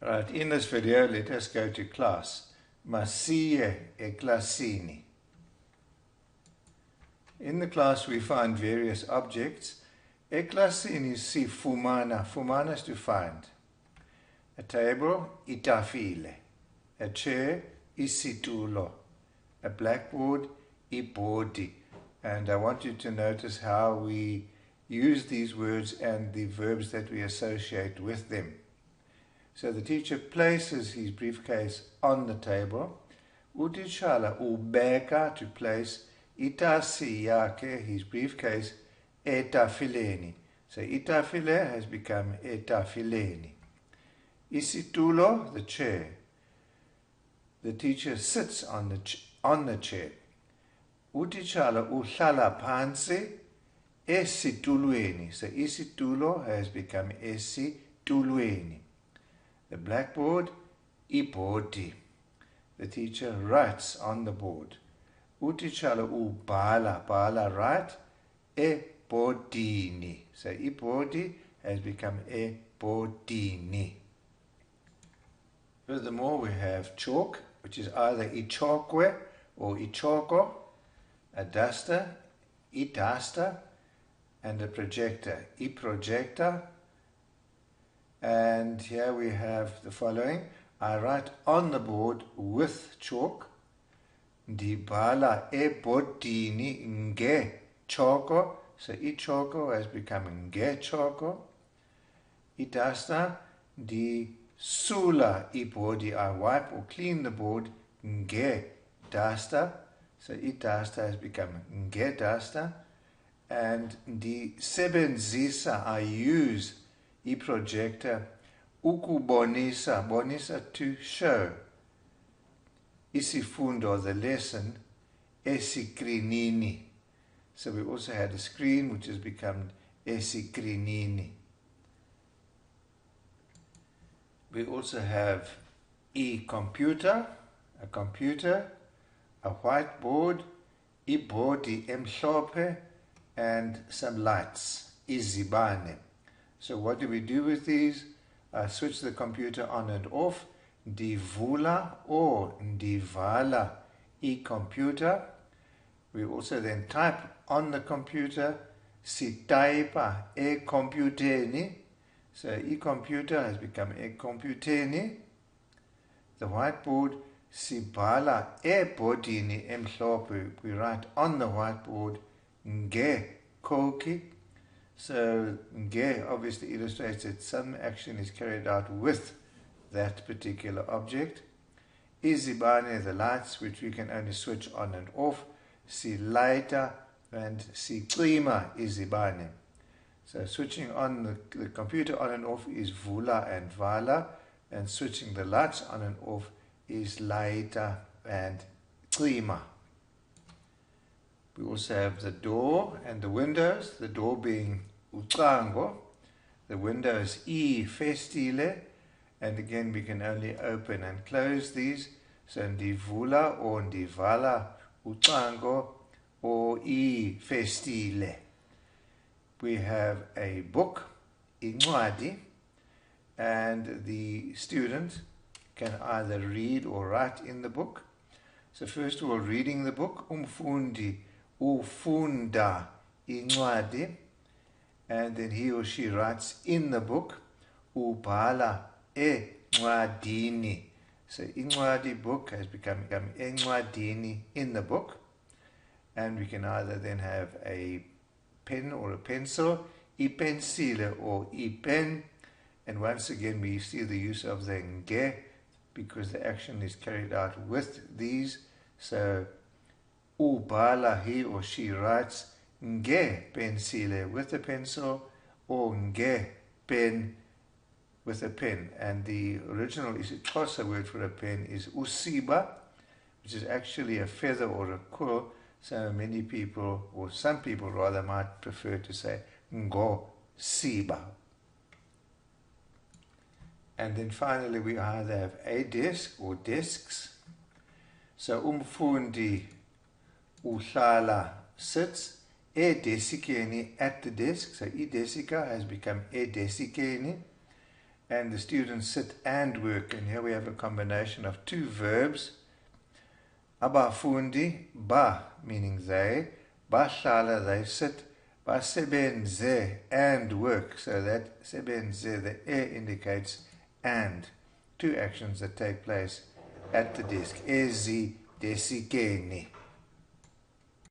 Right, in this video, let us go to class. Masiye eklasini. In the class, we find various objects. Eklasini sifumana. Fumana is to find. A table, itafile. A chair, isitulo. A blackboard, ibhodi. And I want you to notice how we use these words and the verbs that we associate with them. So the teacher places his briefcase on the table. Utitshala ubeka, to place, itasi yakhe, his briefcase, etafileni. So itafile has become etafileni. Isitulo, the chair. The teacher sits on the chair. Utitshala uhlala phansi esitulweni. So isitulo has become esitulweni. The blackboard, ibhodi. The teacher writes on the board. Utitshala ubhala, bhala, write, ebhodini. So ibhodi has become ebhodini. Furthermore, we have chalk, which is either ichokwe or ichoko, a duster, iduster, and a projector, iprojector. And here we have the following. I write on the board with chalk. Ndibhala ebhodini nge choko. So ichoko has become nge choko. Iduster, sula ibhodi. I wipe or clean the board nge duster. So iduster has become nge duster. And sebenzisa, I use iprojector, ukubonisa, bonisa, to show, isifundo, the lesson, esikrinini. So we also had a screen which has become esikrinini. We also have e-computer, a computer, a whiteboard, ibhodi emhlophe, and some lights, izibane. So what do we do with these? Switch the computer on and off. Ndivula or ndivala e-computer. We also then type on the computer. Sitaipa e-computeni. So e-computer has become e-computeni. The whiteboard, sibhala ebhodini emhlophe. We write on the whiteboard nge koki. So nge obviously illustrates that some action is carried out with that particular object. Izibane, the lights, which we can only switch on and off. Silaita and sicima izibane. So switching on the computer on and off is vula and vala, and switching the lights on and off is laita and cima. We also have the door and the windows, the door being ucango, the window is festile, and again we can only open and close these. So ndivula or ndivala ucango or festile. We have a book, incwadi, and the student can either read or write in the book. So first of all, reading the book, umfundi ufunda incwadi, and then he or she writes in the book, ubhala encwadini. So incwadi, book, has become encwadini, in the book. And we can either then have a pen or a pencil, ipensile or ipen. And once again we see the use of the nge because the action is carried out with these. So ubhala, he or she writes nge pensile, with a pencil, or nge pen, with a pen. And the original isiXhosa word for a pen is usiba, which is actually a feather or a quill. So many people, or some people rather, might prefer to say ngo siba. And then finally we either have a desk or desks. So umfundi uhlala, sits, edesikeni, at the desk. So idesika has become edesikeni. and the students sit and work. And here we have a combination of two verbs. Abafundi, ba meaning they, bashala they sit, basebenze and work. So that sebenze, the e indicates and. Two actions that take place at the desk. Ezi desikeni.